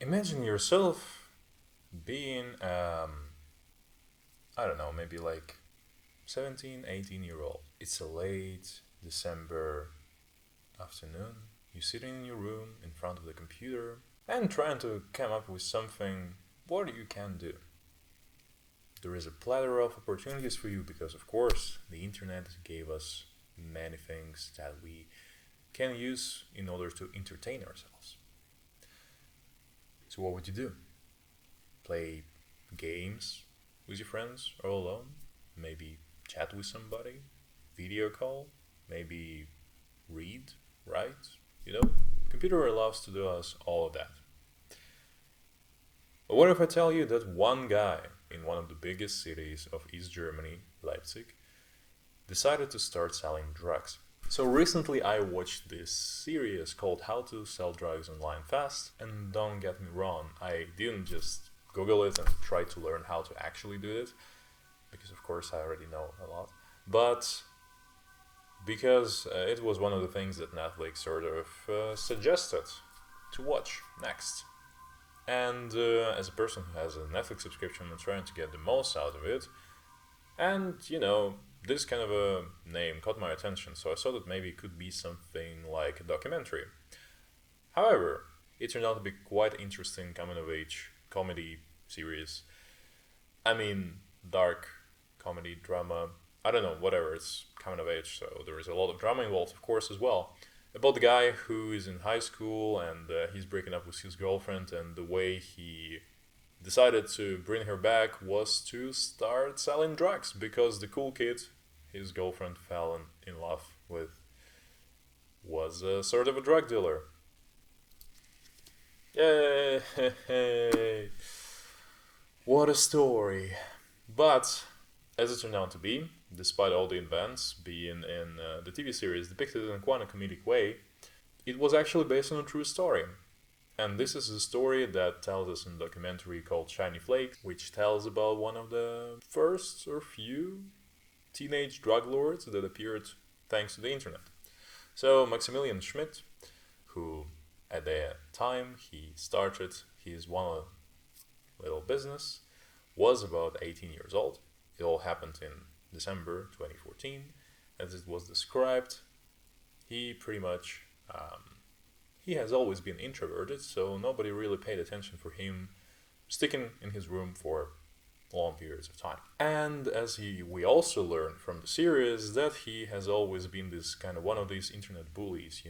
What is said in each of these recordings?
Imagine yourself being, I don't know, maybe like 17, 18-year old. It's a late December afternoon. You're sitting in your room in front of the computer and trying to come up with something what you can do. There is a plethora of opportunities for you because, of course, the internet gave us many things that we can use in order to entertain ourselves. So, what would you do? Play games with your friends or alone? Maybe chat with somebody? Video call? Maybe read, write? You know, computer allows to do us all of that. But what if I tell you that one guy in one of the biggest cities of East Germany, Leipzig, decided to start selling drugs? So recently I watched this series called How to Sell Drugs Online Fast, and don't get me wrong, I didn't just Google it and try to learn how to actually do it, because of course I already know a lot, but because it was one of the things that Netflix sort of suggested to watch next. And as a person who has a Netflix subscription, I'm trying to get the most out of it. And, this kind of a name caught my attention, so I thought that maybe it could be something like a documentary. However, it turned out to be quite interesting coming of age comedy series. I mean, dark comedy, drama, I don't know, whatever, it's coming of age, so there is a lot of drama involved, of course, as well. About the guy who is in high school and he's breaking up with his girlfriend, and the way he decided to bring her back was to start selling drugs because the cool kid his girlfriend fell in love with was a sort of a drug dealer. Yay! What a story. But, as it turned out to be, despite all the events being in the TV series depicted in quite a comedic way, it was actually based on a true story. And this is a story that tells us in a documentary called Shiny Flakes, which tells about one of the first or few teenage drug lords that appeared thanks to the internet. So Maximilian Schmidt, who at the time he started his one little business, was about 18 years old. It all happened in December 2014. As it was described, he pretty much he has always been introverted, so nobody really paid attention for him sticking in his room for long periods of time. And we also learned from the series that he has always been this kind of one of these internet bullies.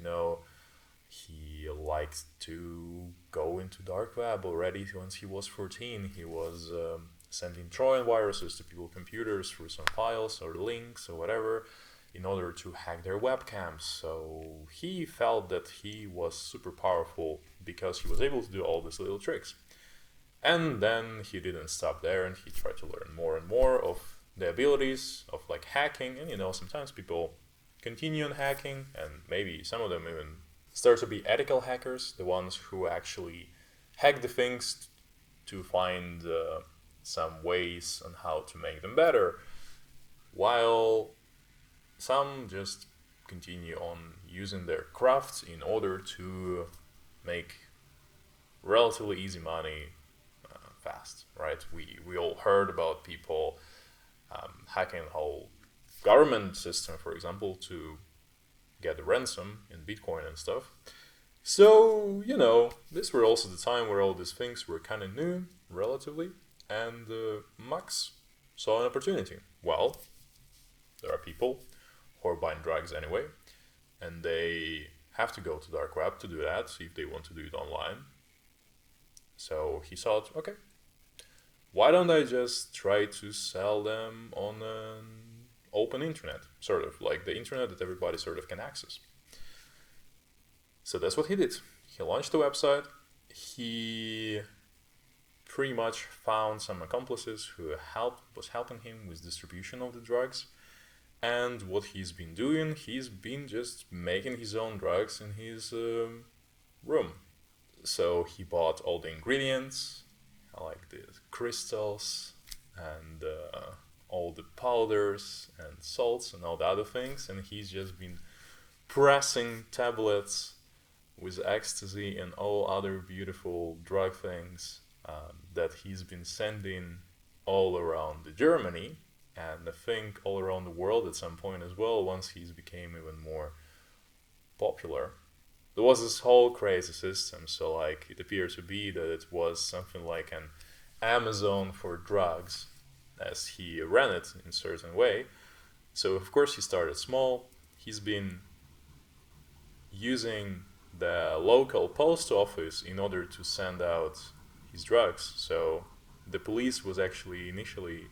He liked to go into dark web already. Once he was 14, he was sending Trojan viruses to people's computers through some files or links or whatever in order to hack their webcams. So he felt that he was super powerful because he was able to do all these little tricks. And then he didn't stop there, and he tried to learn more and more of the abilities of like hacking. And sometimes people continue on hacking, and maybe some of them even start to be ethical hackers, the ones who actually hack the things to find some ways on how to make them better, while some just continue on using their crafts in order to make relatively easy money fast, right? We all heard about people hacking the whole government system, for example, to get a ransom in Bitcoin and stuff. So, this were also the time where all these things were kind of new, relatively, and Max saw an opportunity. Well, there are people who are buying drugs anyway, and they have to go to dark web to do that if they want to do it online. So he thought, okay, why don't I just try to sell them on an open internet, sort of like the internet that everybody sort of can access. So that's what he did. He launched the website. He pretty much found some accomplices who was helping him with distribution of the drugs. And what he's been doing, he's been just making his own drugs in his room. So he bought all the ingredients, like the crystals and all the powders and salts and all the other things, and he's just been pressing tablets with ecstasy and all other beautiful drug things that he's been sending all around Germany, and I think all around the world at some point as well, once he's became even more popular. There was this whole crazy system, so like it appeared to be that it was something like an Amazon for drugs, as he ran it in a certain way. So of course he started small. He's been using the local post office in order to send out his drugs. So the police was actually initially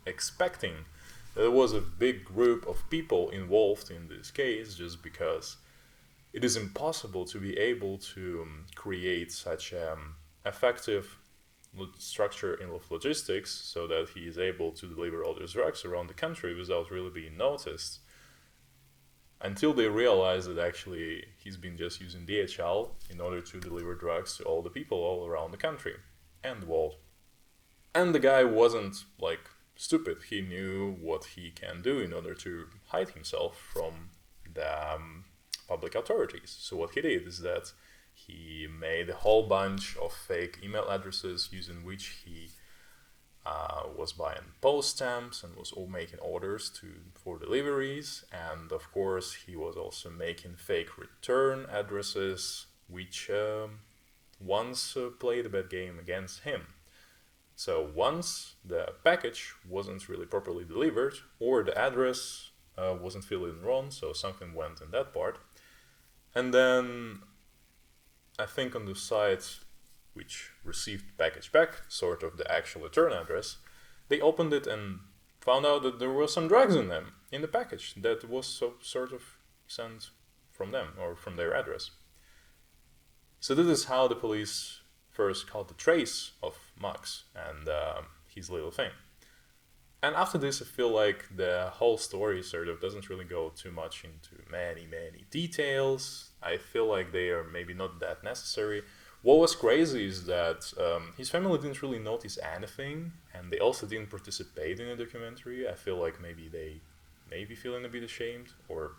expecting that there was a big group of people involved in this case, just because it is impossible to be able to create such effective structure in logistics so that he is able to deliver all these drugs around the country without really being noticed, until they realize that actually he's been just using DHL in order to deliver drugs to all the people all around the country and the world. And the guy wasn't like stupid. He knew what he can do in order to hide himself from the public authorities. So what he did is that he made a whole bunch of fake email addresses using which he was buying post stamps and was all making orders for deliveries. And of course, he was also making fake return addresses, which once played a bad game against him. So once the package wasn't really properly delivered, or the address wasn't filled in wrong, so something went in that part. And then I think on the site which received the package back, sort of the actual return address, they opened it and found out that there was some drugs in them, in the package, that was sort of sent from them, or from their address. So this is how the police first caught the trace of Max and his little thing. And after this, I feel like the whole story sort of doesn't really go too much into many details. I feel like they are maybe not that necessary. What was crazy is that his family didn't really notice anything, and they also didn't participate in the documentary. I feel like maybe they may be feeling a bit ashamed, or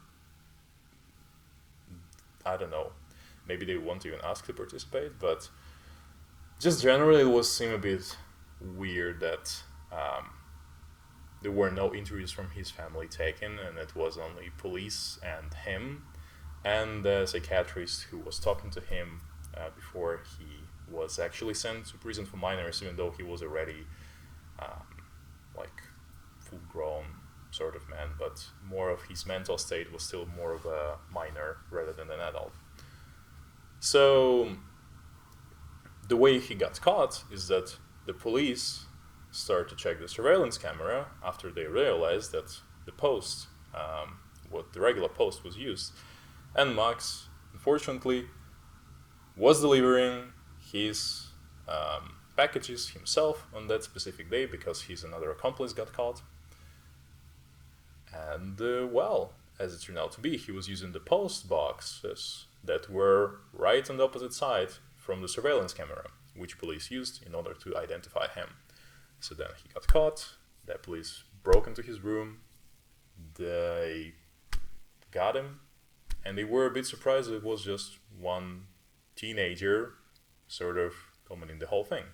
I don't know, maybe they won't even ask to participate, but just generally it was seem a bit weird that there were no interviews from his family taken, and it was only police and him and the psychiatrist who was talking to him before he was actually sent to prison for minors, even though he was already like full-grown sort of man, but more of his mental state was still more of a minor rather than an adult. So the way he got caught is that the police start to check the surveillance camera after they realized that the post, what the regular post was used, and Max, unfortunately, was delivering his packages himself on that specific day because his another accomplice got caught. And well, as it turned out to be, he was using the post boxes that were right on the opposite side from the surveillance camera, which police used in order to identify him. So then he got caught, the police broke into his room, they got him, and they were a bit surprised that it was just one teenager sort of commenting the whole thing.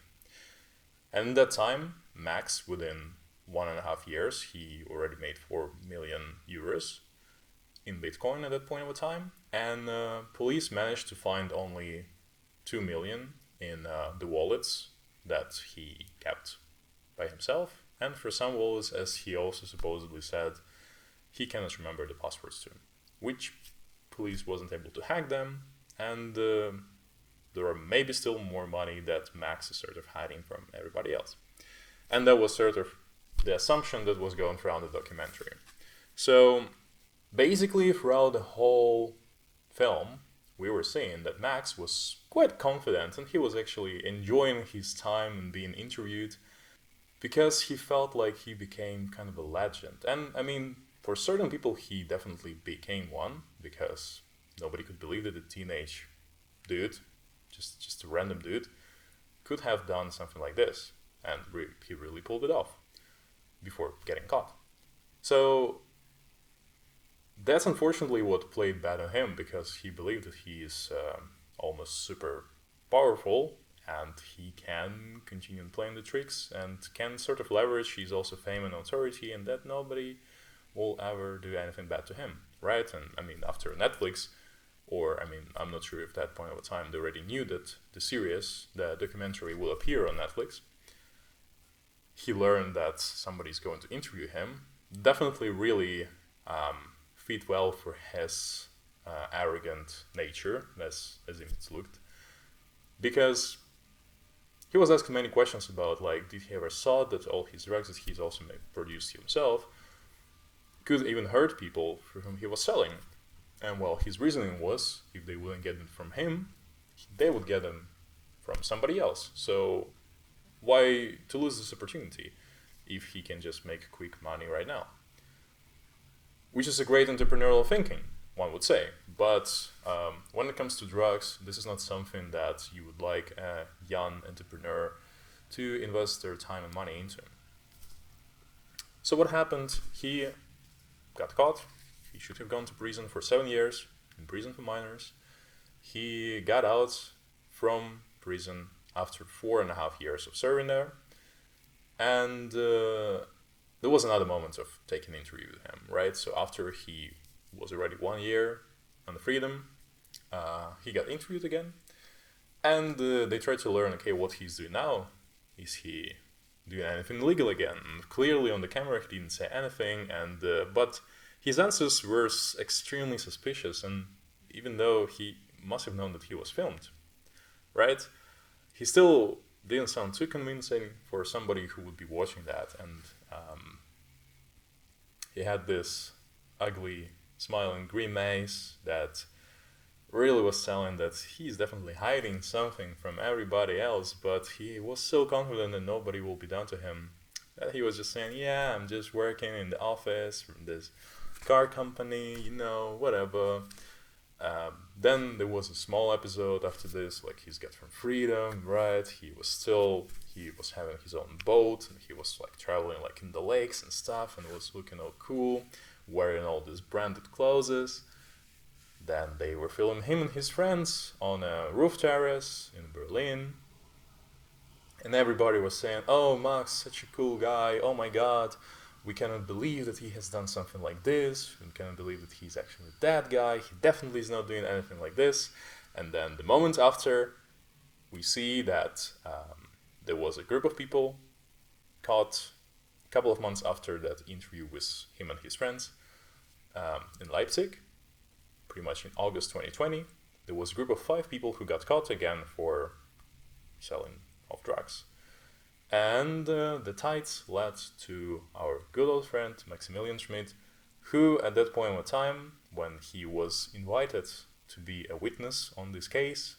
And in that time, Max, within 1.5 years, he already made 4 million euros in Bitcoin at that point of time, and police managed to find only 2 million in the wallets that he kept by himself, and for some wallets, as he also supposedly said, he cannot remember the passwords to, which police wasn't able to hack them, and there are maybe still more money that Max is sort of hiding from everybody else. And that was sort of the assumption that was going throughout the documentary. So basically throughout the whole film, we were seeing that Max was quite confident and he was actually enjoying his time and being interviewed because he felt like he became kind of a legend. And I mean, for certain people, he definitely became one because nobody could believe that a teenage dude, just a random dude, could have done something like this. And he really pulled it off before getting caught. So that's unfortunately what played bad on him because he believed that he is almost super powerful, and he can continue playing the tricks and can sort of leverage his also fame and authority, and that nobody will ever do anything bad to him, right? And I mean, after Netflix, or I mean, I'm not sure if that point of time they already knew that the documentary will appear on Netflix. He learned that somebody's going to interview him. Definitely really fit well for his arrogant nature, as it looked, because he was asked many questions about, like, did he ever thought that all his drugs that he's also produced himself could even hurt people for whom he was selling. And well, his reasoning was, if they wouldn't get them from him, they would get them from somebody else. So why to lose this opportunity if he can just make quick money right now? Which is a great entrepreneurial thinking, one would say. But when it comes to drugs, this is not something that you would like a young entrepreneur to invest their time and money into. So what happened? He got caught. He should have gone to prison for 7 years, in prison for minors. He got out from prison after 4.5 years of serving there. And there was another moment of taking an interview with him, right? So after he was already 1 year on the freedom, he got interviewed again. And they tried to learn, okay, what he's doing now. Is he doing anything illegal again? And clearly on the camera he didn't say anything, and but his answers were extremely suspicious, and even though he must have known that he was filmed, right? He still didn't sound too convincing for somebody who would be watching that, and he had this ugly smiling grimace that really was telling that he's definitely hiding something from everybody else, but he was so confident that nobody will be done to him that he was just saying, yeah, I'm just working in the office from this car company, you know, whatever. Then there was a small episode after this, like he's got from freedom, right? He was having his own boat, and he was like traveling like in the lakes and stuff, and was looking all cool, wearing all these branded clothes. Then they were filming him and his friends on a roof terrace in Berlin. And everybody was saying, oh, Max, such a cool guy, oh my god, we cannot believe that he has done something like this, we cannot believe that he's actually that guy, he definitely is not doing anything like this. And then the moment after, we see that there was a group of people caught a couple of months after that interview with him and his friends in Leipzig, pretty much in August 2020. There was a group of 5 people who got caught again for selling of drugs. And the tides led to our good old friend Maximilian Schmidt, who at that point in time, when he was invited to be a witness on this case,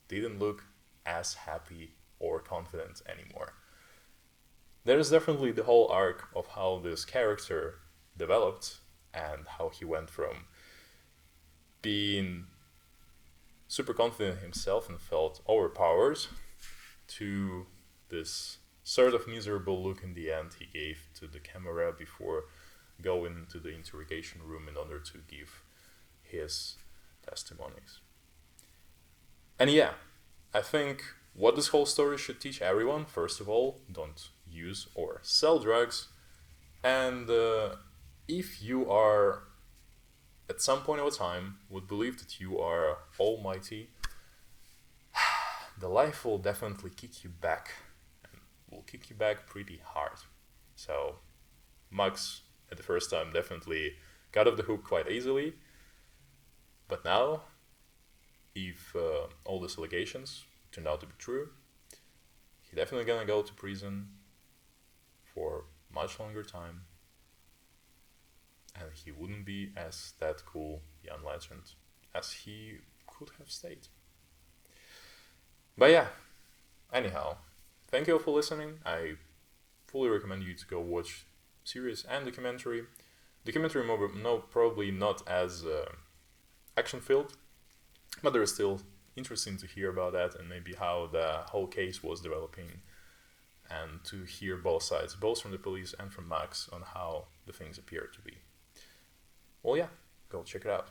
didn't look as happy or confident anymore. There is definitely the whole arc of how this character developed and how he went from being super confident in himself and felt overpowered to this sort of miserable look in the end he gave to the camera before going into the interrogation room in order to give his testimonies. And yeah, I think what this whole story should teach everyone, first of all, don't use or sell drugs. And if you are at some point of time would believe that you are almighty, the life will definitely kick you back, and will kick you back pretty hard. So Max at the first time definitely got off the hook quite easily, but now, if all these allegations turned out to be true, he's definitely gonna go to prison for much longer time, and he wouldn't be as that cool young legend as he could have stayed. But yeah, anyhow, thank you all for listening. I fully recommend you to go watch series and documentary. Documentary probably not as action-filled, but there is still interesting to hear about that and maybe how the whole case was developing, and to hear both sides, both from the police and from Max, on how the things appear to be. Well, yeah, go check it out.